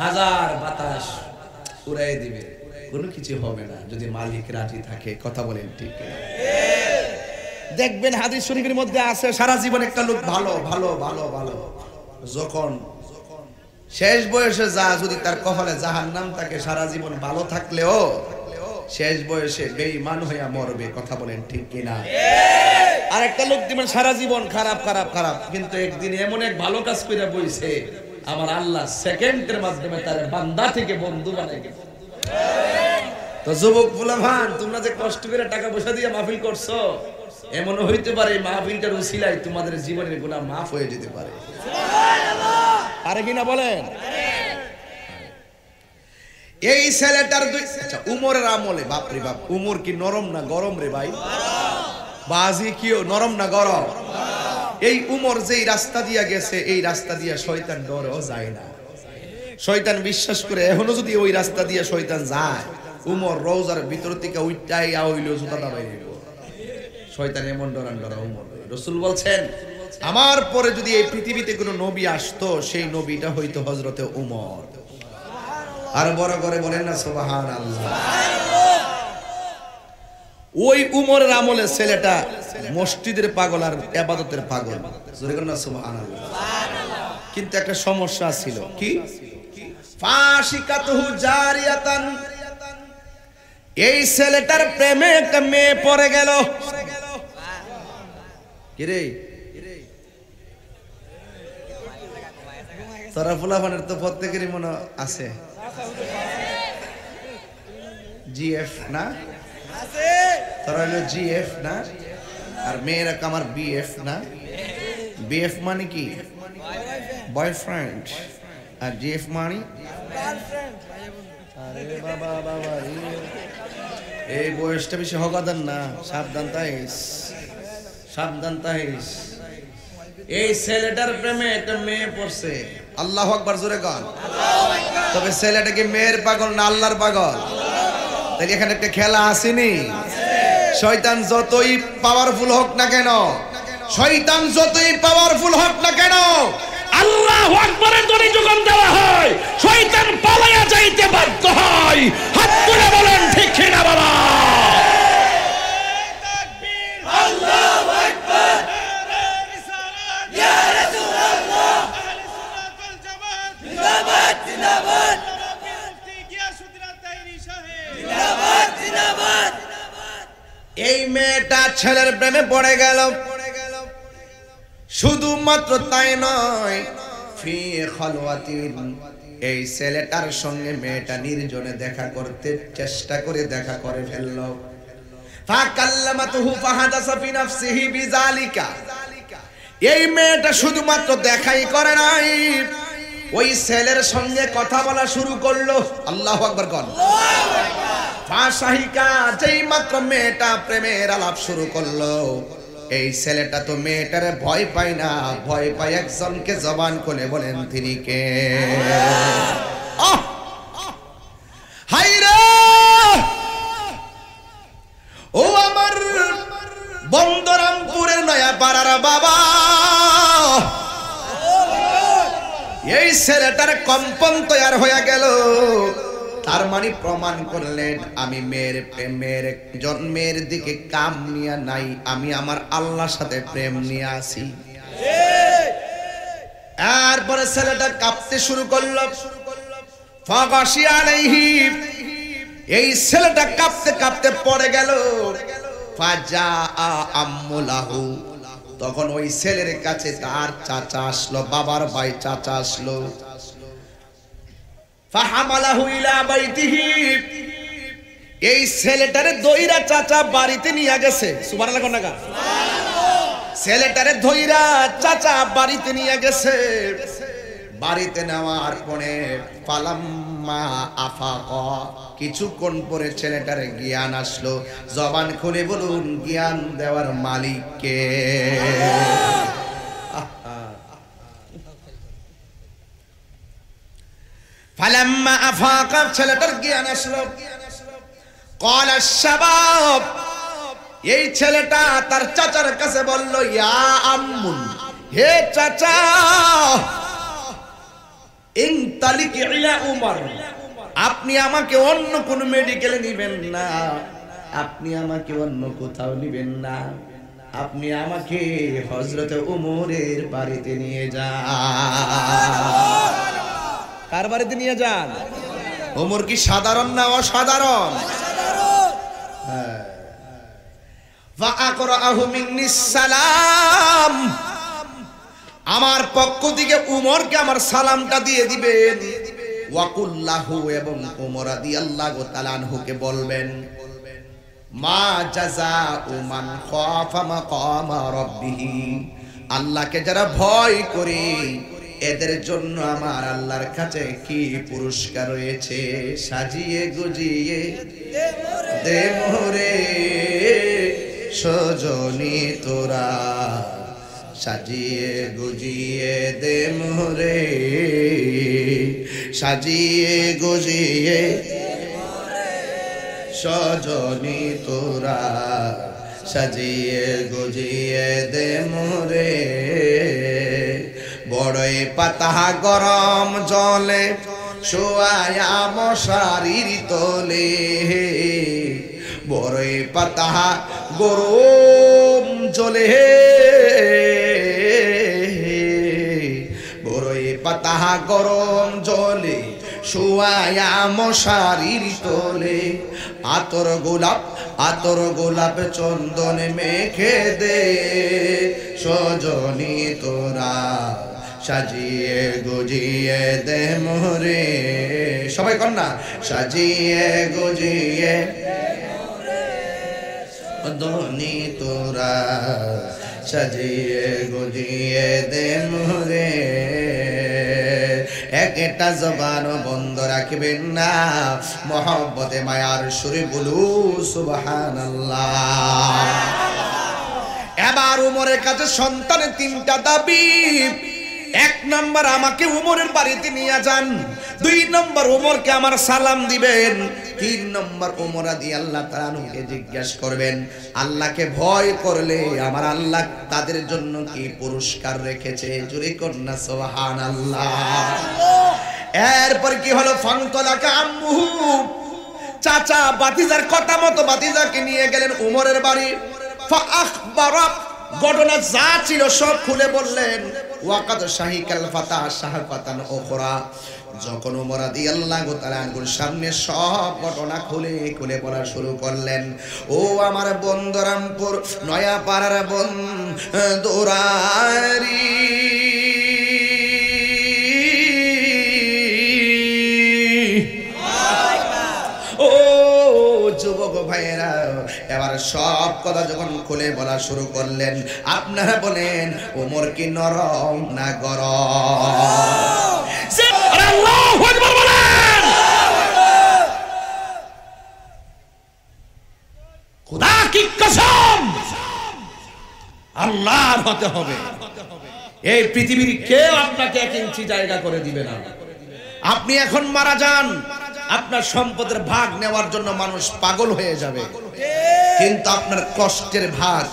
হাজার বাতাস উড়াই দিবে, কোনো কিছু হবে না যদি মালিক রাজি থাকে। কথা বলেন ঠিক? দেখবেন হাদিস শরীফের মধ্যে আছে সারা জীবন একটা লোক ভালো ভালো ভালো ভালো, যখন শেষ বয়সে যা যদি তার কপালে জাহান্নাম থাকে, সারা জীবন ভালো থাকলেও শেষ বয়সে বেঈমান হইয়া মরবে। কথা বলেন ঠিক কিনা? আর একটা লোক দিবেন সারা জীবন খারাপ খারাপ খারাপ, কিন্তু একদিন এমন এক ভালো কাজ কইরা বইছে, আমার আল্লাহ সেকেন্ডের মাধ্যমে তার বান্দা থেকে বন্ধু বানাই গেছে। তো যুবক ফুলাভান, তোমরা যে কষ্ট করে টাকা পয়সা দিয়ে মাহফিল করছো, এমনও হইতে পারে মাহফিলটার উসিলায় তোমাদের জীবনের গুনাহ মাফ হয়ে যেতে পারে। আরে কিনা বলেন? এই ছেলেটার উমরের আমলে, বাপরে বাপ, উমর কি নরম না গরম রে ভাই? বাজি কিও নরম না গরম? এই উমর যেই রাস্তা দিয়া গেছে, এই রাস্তা দিয়া শয়তান ডরেও যায় না। শয়তান বিশ্বাস করে এখনো যদি ওই রাস্তা দিয়া শয়তান যায়, উমর রওজার ভিতর থেকে উইটাই আইলো জুতাটা বাইরে। শয়তান এমন ডরান ডরা উমর। রাসূল বলছেন, আমার পরে যদি এই পৃথিবীতে কোনো নবী আসতো, সেই নবীটা হইতো হযরতে উমর। আর বড় করে বলেন না সুবহানাল্লাহ। ওই উমরের আমলে ছেলেটা মসজিদের পাগল আর ইবাদতের পাগল। জোরে বলেন না সুবহানাল্লাহ। কিন্তু একটা সমস্যা ছিল, কি? ফাশিকাতুহু জারিয়াতান, এই ছেলেটার প্রেমে একটা মেয়ে পড়ে গেল। কি রে তোরা ফুলাফানের তো প্রত্যেকেরই মনে আছে জিএফ না? তোরা হলো জিএফ না? আর মেয়েরা কামার বিএফ না? বিএফ মানে কি? বয়ফ্রেন্ড। আর জিএফ মানে? আরে বাবা বাবা, এই বয়সটা বেশি হগাদান না, সাবধান তাইস, সাবধান তাইস। এই ছেলেটার প্রেমে একটা মেয়ে পড়ছে। আল্লাহু আকবার জোরে গান। তবে ছেলেটা কি মেয়ের পাগল না আল্লাহর পাগল? তাই এখানে একটা খেলা আসেনি। শয়তান যতই পাওয়ারফুল হোক না কেন, শয়তান যতই পাওয়ারফুল হোক না কেন, আল্লাহু আকবারের ধ্বনি যখন দেওয়া হয়, শয়তান পালায়া যাইতে বাধ্য হয়। হাত তুলে বলেন ঠিক কিনা বাবা? তাকবীর, আল্লাহু আকবার, ইয়া রাসূলুল্লাহ, আহলে সুন্নাত ওয়াল জামাত, জিন্দাবাদ জিন্দাবাদ, জিন্দাবাদ জিন্দাবাদ। এই মেয়েটা ছেলের প্রেমে পড়ে গেল। শুধুমাত্র তাই নয়, ফি খালওয়াতিন, এই ছেলেটার সঙ্গে মেয়েটা নির্জনে দেখা করতে চেষ্টা করে দেখা করে ফেলল। ফাকাল্লামাতুহু ফাহাদাসা ফি নাফসিহি বিযালিকা, এই মেয়েটা শুধুমাত্র দেখাই করে নাই, ওই ছেলের সঙ্গে কথা বলা শুরু করলো। আল্লাহু আকবার কোন? আল্লাহু আকবার। ফাশাহিকা, যেই মাত্র মেয়েটা প্রেমের আলাপ শুরু করলো, এই ছেলেটা তো মেয়েটারে ভয় পায় না, ভয় পায় একজনকে। জবান খুলে বলেন তিনি কে? হায়রে ও আমার বন্দরামপুরের নয়া পাড়ার বাবা, এই ছেলেটার কম্পন তৈরি হয়ে গেল। তার মানে প্রমাণ করলেন, আমি মেয়ের জন্মের দিকে কাম নিয়ে নাই, আমি আমার আল্লাহর সাথে প্রেম নিয়ে আসি। এরপরে ছেলেটা কাঁপতে শুরু করলো। ফাগাশি আলাইহি, এই ছেলেটা কাঁপতে কাঁপতে পড়ে গেল। ফাজা আম্মুলাহু, তখন ওই ছেলের কাছে তার চাচা আসলো, বাবার ভাই চাচা আসলো। ফাহামালাহু ইলা বাইতিহি, এই ছেলেটারে দইরা চাচা বাড়িতে নিয়ে গেছে। সুবহানাল্লাহ কোন নাগা? ছেলেটারে দইরা চাচা বাড়িতে নিয়ে গেছে। বাড়িতে নেওয়ার পরে ফালাম্মা আফাকা, কিছুক্ষণ পরে ছেলেটারে জ্ঞান আসলো। জবান খুলে বলুন, জ্ঞান দেওয়ার মালিক কে? ফালাম্মা আফাকা, ছেলেটার জ্ঞান আসলো। ক্বালা শাবাব, এই ছেলেটা তার চাচার কাছে বলল, ইয়া আম্মুন, হে চাচা, ইনতালিক ইলা উমর, আপনি আমাকে অন্য কোন মেডিকেলে নিবেন না, আপনি আমাকে অন্য কোথাও নিবেন না, আপনি আমাকে হযরত উমরের বাড়িতে নিয়ে যান। কার বাড়িতে নিয়ে যান? উমর কি সাধারণ না অসাধারণ? হ্যাঁ। ফাআকরাহু মিন্নিস সালাম, আমার পক্ষ থেকে উমরকে আমার সালামটা দিয়ে দিবেন। ওয়াকুল্লাহু, এবং উমর রাদিয়াল্লাহু তাআলা আনহুকে বলবেন, মা জাযাউ মান খাফা মাকামা রাব্বিহি, আল্লাহকে যারা ভয় করে এদের জন্য আমার আল্লাহর কাছে কি পুরস্কার রয়েছে? সাজিয়ে গুজিয়ে দে মোরে সজনী তোরা, সাজিয়ে গুজিয়ে দে মোরে, সাজিয়ে গুজিয়ে সজনী তোরা, সাজিয়ে গুজিয়ে দে মোরে। বড়ই পাতা গরম জলে শোয়ায়া মশারির তলে, বড়ই পাতা গরম জলে, বড়ই পাতা গরম জলে শোয়ায়া মশারির তলে, আতর গোলাপ চন্দন মেখে দে সজনী তোরা, সাজিয়ে গুজিয়ে দে মোরে। সবাই কর না, সাজিয়ে গুজিয়ে সজনী তোরা, সাজিয়ে গুজিয়ে দে মোরে। একটা জবান বন্ধ রাখবেন না, মহব্বতে মায়ার সুরে বলু সুবহানাল্লাহ। এবার উমরের কাছে সন্তানের তিনটা দাবি। এক নম্বর, আমাকে উমরের বাড়িতে নিয়ে যান। দুই নম্বর, উমরকে আমার সালাম দিবেন। তিন নম্বর, উমর রাদিয়াল্লাহু তাআলা আনহুকে জিজ্ঞাসা করবেন, আল্লাহকে ভয় করলে আমার আল্লাহ তাদের জন্য কি পুরস্কার রেখেছে? জোরে কন্যা সুবহানাল্লাহ। এরপর কি হলো? ফানতলাকা আম্মুহু, চাচা বাতিজার কথা মতো বাতিজাকে নিয়ে গেলেন উমরের বাড়ি। ফাআখবারা, ঘটনা যা ছিল সব খুলে বললেন। ওয়াকাদ শাহিকাল ফাতা শাহাফাতান উখরা, যখন ওমর রাদিয়াল্লাহু তাআলা আনহুর সামনে সব ঘটনা খুলে খুলে বলা শুরু করলেন, ও আমার বন্দরামপুর নয়াপাড়ার বন্দরারি, ও যুবক ভাইয়েরা, এবার সব কথা যখন খুলে বলা শুরু করলেন, আপনারা বলেন ওমর কি নরম না গরম? আল্লাহু আকবার বলেন। খোদা কি কসম, আল্লাহর হতে হবে। এই পৃথিবীর কেউ আপনাকে 1 ইঞ্চি জায়গা করে দিবে না। আপনি এখন মারা যান, আপনার সম্পদের ভাগ নেওয়ার জন্য মানুষ পাগল হয়ে যাবে, কিন্তু আপনার কষ্টের ভাগ,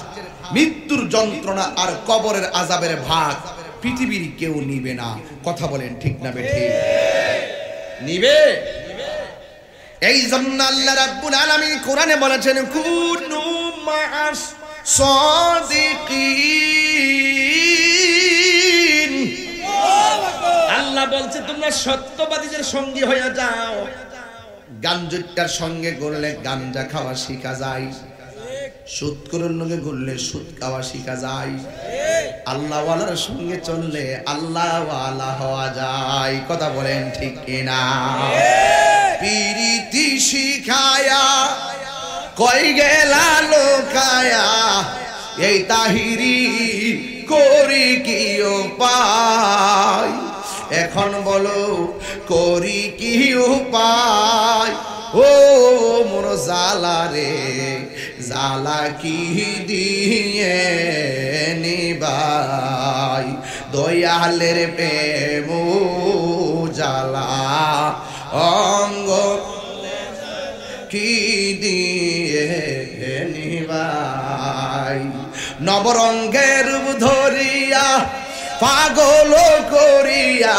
মৃত্যুর যন্ত্রণা আর কবরের আযাবের ভাগ পৃথিবীর কেউ নিবে না। কথা বলেন ঠিক না বেঠিক? নিবে। এই জন্য আল্লাহ রাব্বুল আলামিন কোরআনে বলেছেন, কুনু মা'আস সাদিকিন। আল্লাহ বলছে তোমরা সত্যবাদীদের সঙ্গী হয়ে যাও। গাঞ্জুটার সঙ্গে করলে গাঞ্জা খাওয়া শিখা যায়, সুদ করে লোকে ঘুরলে সুদ খাওয়া শিখা যায়, আল্লাহ ওয়ালার সঙ্গে চললে আল্লাহ ওয়ালা হওয়া যায়। কথা বলেন ঠিক কিনা? প্রীতি শিখায়া কই গেলা লোকায়া, এই তাহিরি করি কি উপায়? এখন বলো করি কি উপায়? ও মোর জালা রে, জালা কি দিয়ে নিবাই? দয়ালের প্রেম জালা অঙ্গ কি দিয়ে নিবাই? নবরঙ্গের রূপ ধরিয়া পাগল করিয়া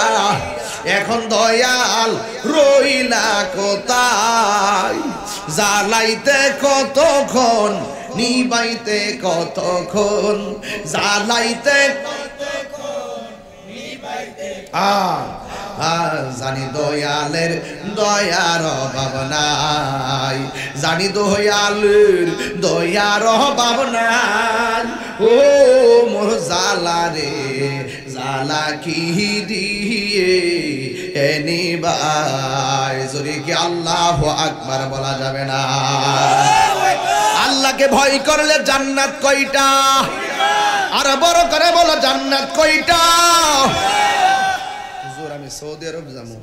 এখন দয়াল রইলা কোথায়? জ্বালাইতে কতক্ষণ, নিবাইতে কতক্ষণ, জ্বালাইতে জানি দয়ালের দয়ার অভাব নাই, জানি দয়ালের দয়ার অভাব নাই। ও মোর জালা রে, জালা কি দিয়ে নিবাই? যদি কি আল্লাহু আকবার বলা যাবে না? আল্লাহকে ভয় করলে জান্নাত কয়টা? আর বড় করে বলো জান্নাত কয়টা? আমি সৌদি আরব যাবো।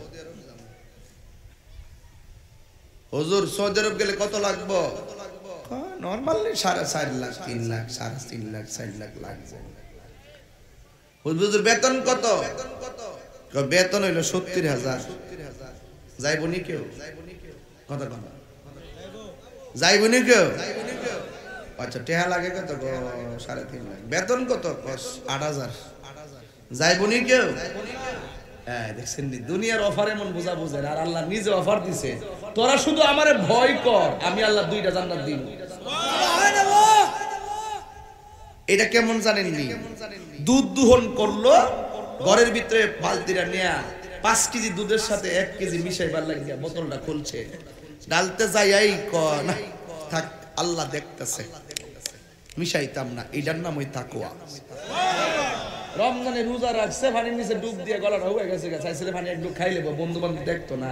হুজুর সৌদি আরব গেলে কত লাগবো? নরমালি 4.5 লাখ, 3 লাখ, 3.5 লাখ, 4 লাখ লাগবে। হুজুর বেতন কত? বেতন হইলো 70,000। যাইব নি কেউ? কত কথা যাইব নি কেউ? আচ্ছা টেহা লাগে কত? 3.5 লাখ। বেতন কত? 8,000। যাইব নি কেউ? দেখছেন দুনিয়ার অফার এমন বোঝা বোঝেন, আর আল্লাহ নিজে অফার দিছে, তোরা শুধু আমারে ভয় কর, আমি আল্লাহ 2টা জান্নাত দিব। এটা কেমন জানেননি? দুধ দুহন করলো, ঘরের ভিতরে বালতিটা নেয়া 5 কেজি দুধের সাথে 1 কেজি মিশাইবার লাগিয়া বোতলটা খুলছে, ডালতে যাই এই না থাক আল্লাহ দেখতেছে, মিশাইতাম না। এটার নাম ওই তাকওয়া। রমজানে রোজা রাখছে, পানির নিচে ডুব দিয়ে গলাটা হয়ে গেছে, চাইছিলে পানি একটু খাইলে বন্ধু বান্ধব দেখতো না,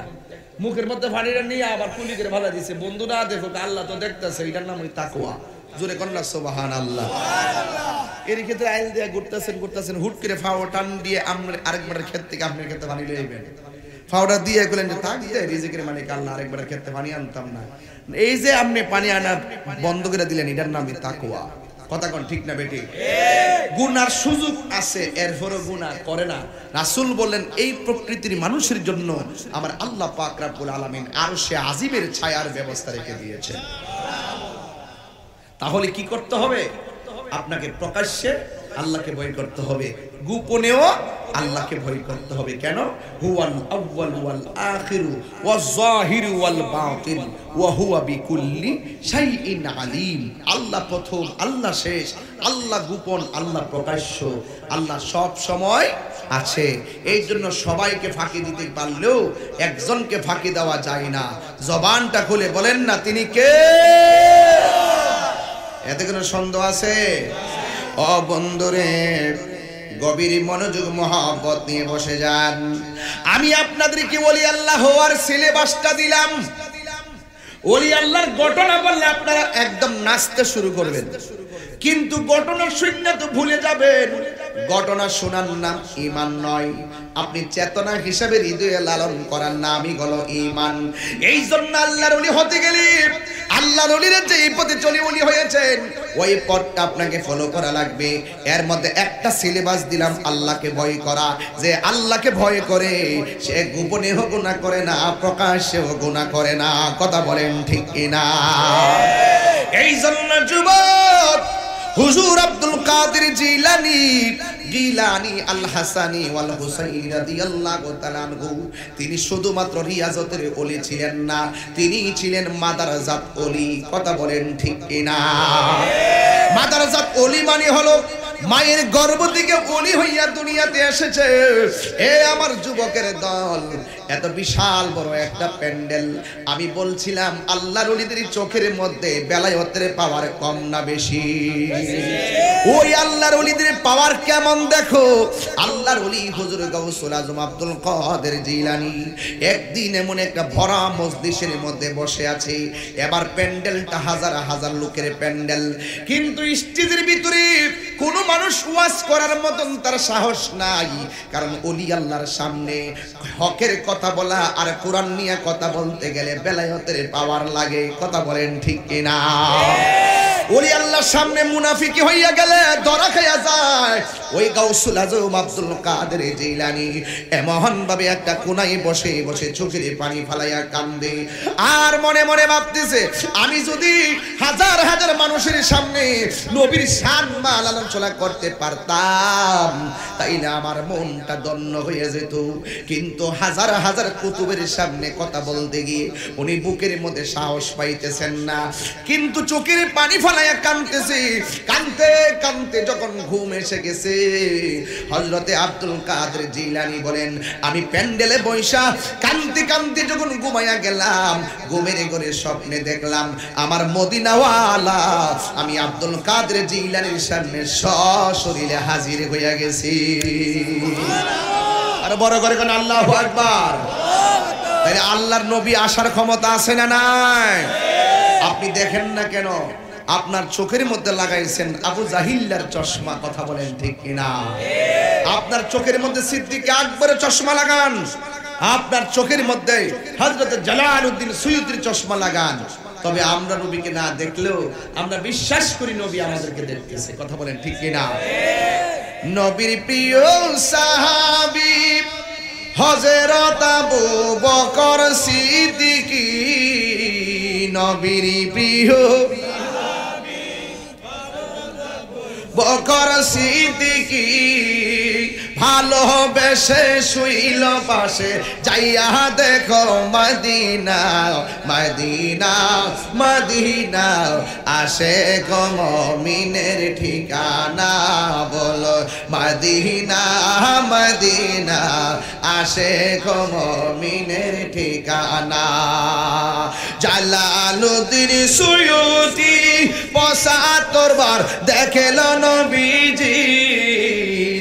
মুখের মধ্যে পানিটা নিয়ে আবার কুলি করে ভালো দিছে, বন্ধু না দেখো আল্লাহ তো দেখতেছে। এটার নাম ওই তাকওয়া। জোরে কন্যা সুবহানাল্লাহ। এর ক্ষেত্রে আইল দিয়ে ঘুরতেছেন, হুট করে ফাও টান দিয়ে আরেকবারের ক্ষেত থেকে আপনার ক্ষেত্রে পানি লইবেন, ফাওটা দিয়ে গেলেন যে থাক দে রিজিকের মালিক আল্লাহ, আরেকবারের ক্ষেত্রে পানি আনতাম না। এই যে আপনি পানি আনা বন্ধ করে দিলেন, এটার নামই তাকওয়া। কথা কোন ঠিক না বেটি? গুনার সুযোগ আছে, এরপরও গুনাহ করে না। রাসূল বললেন এই প্রকৃতির মানুষের জন্য আমার আল্লাহ পাক রব্বুল আলামিন আরশে আজিমের ছায়ার ব্যবস্থা রেখে দিয়েছেন। তাহলে কি করতে হবে? আপনাকে প্রকাশ্যে আল্লাহকে ভয় করতে হবে, গোপনেও আল্লাহকে ভয় করতে হবে। কেন? হুয়াল আউয়াল ওয়াল আখিরু ওয়াজ যাহিরু ওয়াল বাতিন ওয়া হুয়া বিকুল্লি শাইইন আলিম। আল্লাহ প্রথম, আল্লাহ শেষ, আল্লাহ গোপন, আল্লাহ প্রকাশ্য, আল্লাহ সব সময় আছে। এই জন্য সবাইকে ফাঁকি দিতে পারলেও একজনকে ফাঁকি দেওয়া যায় না। জবানটা খুলে বলেন না তিনি কে? এতে কোনো সন্দেহ আছে? ও বন্ধুরে, গভীর মনোযোগ মহব্বত নিয়ে বসে যান। আমি আপনাদেরকে ওলি আল্লাহ হওয়ার সিলেবাসটা দিলাম। ওলি আল্লাহর ঘটনা বললে আপনারা একদম নাচতে শুরু করবেন, কিন্তু ঘটনা শুনে তো ভুলে যাবেন। ঘটনা শোনার নাম ঈমান নয়, আপনি চেতনা হিসাবে হৃদয়ে লালন করার নামই হলো ঈমান। এই জন্য আল্লাহর ওলি হতে গেলে আল্লাহর ওলিরা যে পথে চলে ওলি হয়েছেন, ওই পথটা আপনাকে ফলো করা লাগবে। এর মধ্যে একটা সিলেবাস দিলাম, আল্লাহকে ভয় করা। যে আল্লাহকে ভয় করে সে গোপনেও গুনাহ করে না, প্রকাশ্যেও গুনাহ করে না। কথা বলেন ঠিক কিনা? এই জন্য যুবক হুজুর আব্দুল কাদের জিলানী আল হাসানি ওয়াল হুসাইনি রাদিয়াল্লাহু তাআলা আনহু, তিনি শুধুমাত্র রিয়াজতের ওলি ছিলেন না, তিনি ছিলেন মাদারাজাত ওলি। কথা বলেন ঠিক কিনা? মাদারাজাত ওলি মানে হলো মায়ের গর্ভ থেকে ওলি হইয়া দুনিয়াতে এসেছে। এ আমার যুবকের দল, এত বিশাল বড় একটা প্যান্ডেল। আমি বলছিলাম আল্লাহর ওলিদের চোখের মধ্যে বেলায়েতের পাওয়ার কম না বেশি? ওই আল্লাহর ওলিদের পাওয়ার কেমন দেখো। আল্লাহর ওলি হুজুর গাউসুল আজম আব্দুল কাদের জিলানী একদিন এমন একটা ভরা মজলিসের মধ্যে বসে আছে। এবার প্যান্ডেলটা হাজার হাজার লোকের প্যান্ডেল, কিন্তু স্টেজের ভিতরে কোনো মানুষ ওয়াজ করার মতন তার সাহস নাই। কারণ ওলি আল্লাহর সামনে হকের কথা বলা আর কোরআন নিয়ে কথা বলতে গেলে বেলায়েতের পাওয়ার লাগে। কথা বলেন ঠিক কিনা? ওলি আল্লাহর সামনে মুনাফিকি হইয়া গেলে ধরা খাইয়া যায়। ওই গাউসুল আজম আব্দুল কাদের জিলানী এমন ভাবে একটা কোনায় বসে বসে চোখের পানি ফালাইয়া কান্দে, আর মনে মনে ভাবতেছে আমি যদি হাজার হাজার মানুষের সামনে নবীর শান আলোচনা করতে পারতাম তাইলে আমার মনটা দন্য হয়ে যেত। কিন্তু হাজার হাজার কুতুবের সামনে কথা বলতে গিয়ে উনি বুকের মধ্যে সাহস পাইতেছেন না, কিন্তু চোখের পানি ফালাইয়া কাঁদতেছে। কাঁদতে কাঁদতে যখন ঘুম এসে গেছে, হযরতে আব্দুল কাদের জিলানী বলেন আমি প্যান্ডেলে বৈশা কাঁদতে কাঁদতে যখন ঘুমাইয়া গেলাম, ঘুমের ঘরে স্বপ্নে দেখলাম আমার মদিনাওয়ালা আমি আব্দুল কাদের জিলানীর সামনে সশরীরে হাজির হইয়া গেছি। আর বড় করে কোন আল্লাহু আকবার। তাহলে আল্লাহর নবী আসার ক্ষমতা আছে না নাই? আপনি দেখেন না কেন? আপনার চোখের মধ্যে লাগাইছেন আবু জাহিল্লার চশমা। কথা বলেন ঠিক কিনা? আপনার চোখের মধ্যে সিদ্দিক আকবরের চশমা লাগান, আপনার চোখের মধ্যে হযরত জালালউদ্দিন সুয়ুতির চশমা লাগান, তবে আমরা নবীকে না দেখলেও আমরা বিশ্বাস করি নবী আমাদেরকে দেখতেছে। কথা বলেন ঠিক কিনা? নবীর প্রিয় সাহাবী হযরত আবু বকর সিদ্দিক, নবীর প্রিয় বকর সিদ্দিক ভালোবেসে শুইল পাশে, যাইয়া দেখো মদিনা মদিনা মদিনা আসে গো মুমিনের ঠিকানা। বলো মদিনা মদিনা আসে গো মুমিনের ঠিকানা। জালালউদ্দিন সুয়ুতি ৭৫ বার দেখেল নবীজি।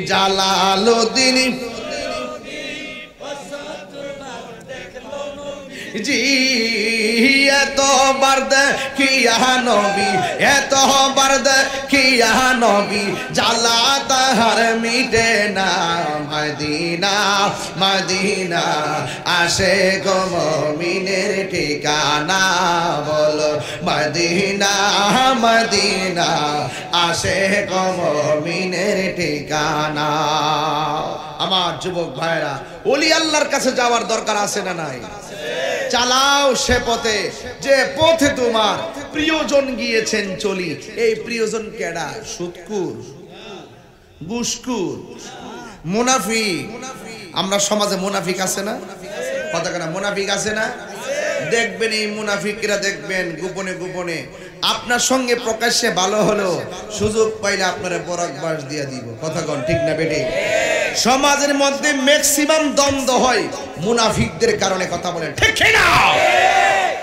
জালালউদ্দিন জি এতবার দেখিয়া নবী, এতবার দেখিয়া নবী, জ্বালা তাহার মিটে না। মদিনা মদিনা আসে গো মুমিনের ঠিকানা। বলো মদিনা মদিনা আসে গো মুমিনের ঠিকানা। আমার যুবক ভাইরা, ওলি আল্লাহর কাছে যাওয়ার দরকার আছে না নাই? চালাও সে পথে যে পথে তোমার প্রিয়জন গিয়েছেন চলি। এই প্রিয়জন কেডা? সুদকুর, ঘুষখোর, মুনাফিক। আমরা সমাজে মুনাফিক আছে না? কথা কেনা মুনাফিক আছে না? দেখবেন এই মুনাফিকরা দেখবেন গোপনে গোপনে আপনার সঙ্গে প্রকাশ্যে ভালো হলো সুযোগ পাইলে আপনারা পরাগবাস দিয়ে দিব। কথা কোন ঠিক না বেটে? সমাজের মধ্যে ম্যাক্সিমাম দ্বন্দ্ব হয় মুনাফিকদের কারণে। কথা বলেন ঠিক না?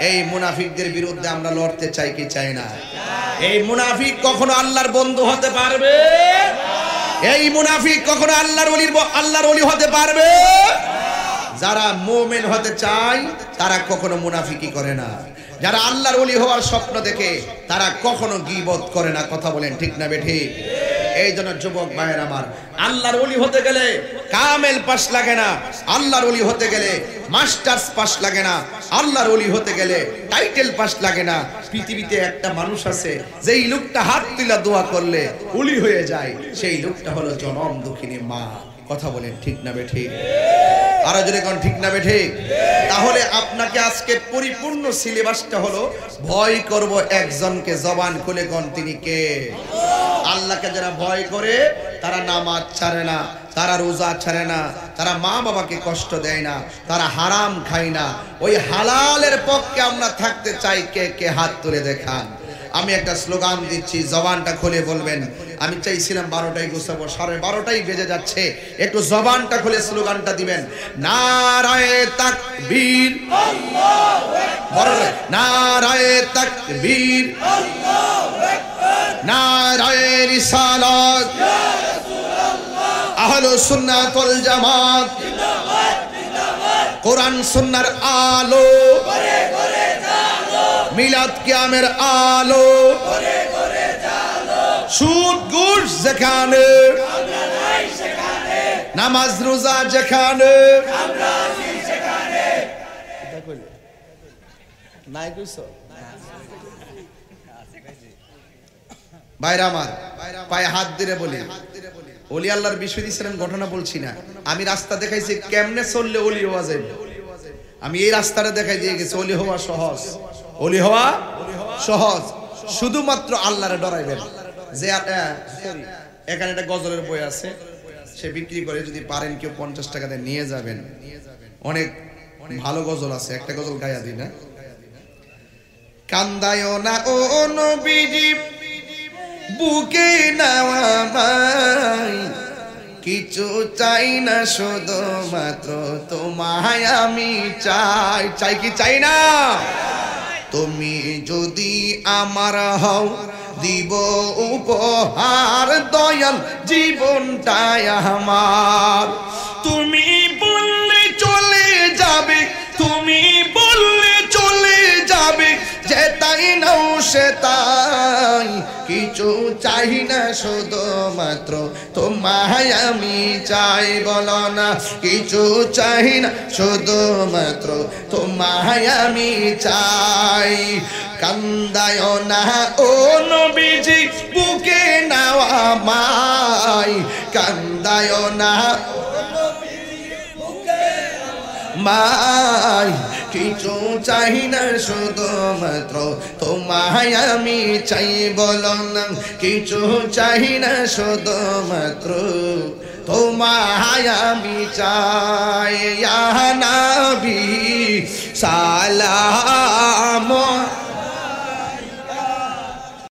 এই মুনাফিকদের বিরুদ্ধে আমরা লড়তে চাই কি চাই না? এই মুনাফিক কখনো আল্লাহর বন্ধু হতে পারবে? এই মুনাফিক কখনো আল্লাহর ওলি হতে পারবে? যারা মুমিন হতে চায় তারা কখনো মুনাফিকি করে না। যারা আল্লাহর ওলি হওয়ার স্বপ্ন দেখে তারা কখনো গীবত করে না। কথা বলেন ঠিক না বেঠি? এই জন্য যুবক ভাইয়ের আমার, আল্লাহর ওলি হতে গেলে কামেল পাস লাগে না, আল্লাহর ওলি হতে গেলে মাস্টার্স পাস লাগে না, আল্লাহর ওলি হতে গেলে টাইটেল পাস লাগে না। পৃথিবীতে একটা মানুষ আছে যেই লোকটা হাত তুলে দোয়া করলে ওলি হয়ে যায়, সেই লোকটা হলো জনম দুঃখিনী মা। কথা বলেন ঠিক না বেঠি? আরো যদি কোন ঠিক না বেঠি? তাহলে আপনাকে আজকে পরিপূর্ণ সিলেবাসটা হলো ভয় করব একজনকে, জবান খুলে কোন তিনি কে? আল্লাহকে যারা ভয় করে তারা নামাজ ছাড়ে না, তারা রোজা ছাড়ে না, তারা মা বাবাকে কষ্ট দেয় না, তারা হারাম খায় না। ওই হালালের পক্ষে আমরা থাকতে চাই। কে কে হাত তুলে দেখান। আমি একটা স্লোগান দিচ্ছি, জবানটা খুলে বলবেন, আমি চাইছিলাম 12টায় গোছাবো, 12:30টাই বেজে যাচ্ছে। একটু জবানটা খুলে স্লোগানটা দিবেন, নারায়ে তাকবীর, আল্লাহু আকবার, নারায়ে তাকবীর, আল্লাহু আকবার, নারায়ে রিসালাত, ইয়া রাসূলুল্লাহ, আহলুস সুন্নাত ওয়াল জামাত, জিন্দাবাদ জিন্দাবাদ, কোরআন সুন্নাহর আলো করে করে জালো, মিলাদ কিয়ামের আলো করে করে জালো, সুদ ঘুষ যেখানে আমরা নাই সেখানে, নামাজ রোজা যেখানে আমরা আছি সেখানে। এটা কইলো নাই কইছো ভাইরা আমার, পায়ে হাত দিয়ে বলি, ওলি আল্লাহর বিষয় দিয়েছিলেন, ঘটনা বলছি না। আমি রাস্তা দেখাইছি কেমনে চললে ওলি হওয়া যায়। আমি এই রাস্তাটা দেখাই দিয়ে গেছি, ওলি হওয়া সহজ, ওলি হওয়া সহজ, শুধুমাত্র আল্লাহরে ডরাইবেন। যে এখানে একটা গজলের বই আছে, সে বিক্রি করে, যদি পারেন কেউ 50 টাকা দিয়ে নিয়ে যাবেন। অনেক ভালো গজল আছে, একটা গজল গায়া দিই না। কান্দায় না ও নবীজি বুকে নাওয়া মাই, কিছু চাই না শুধুমাত্র তোমায় আমি চাই। চাই কি চাই না? তুমি যদি আমার হও দিব উপহার, দয়াল জীবনটাই আমার। তুমি বললে চলে যাবে, তুমি বললে চলে যাবে, যে তাই নাও সে তাই, কিছু চাই না শুধুমাত্র তোমায় আমি চাই। বলো না, কিছু চাই না শুধুমাত্র তোমায় আমি চাই। কান্দায় না ও নবীজি বুকে নাওয়া মাই, কান্দায় না মাই, কিছু চাই না শুধুমাত্র তোমায় আমি চাই। বলো না, কিছু চাই না শুধুমাত্র তোমায় আমি চাই। ইয়া নবী সালাম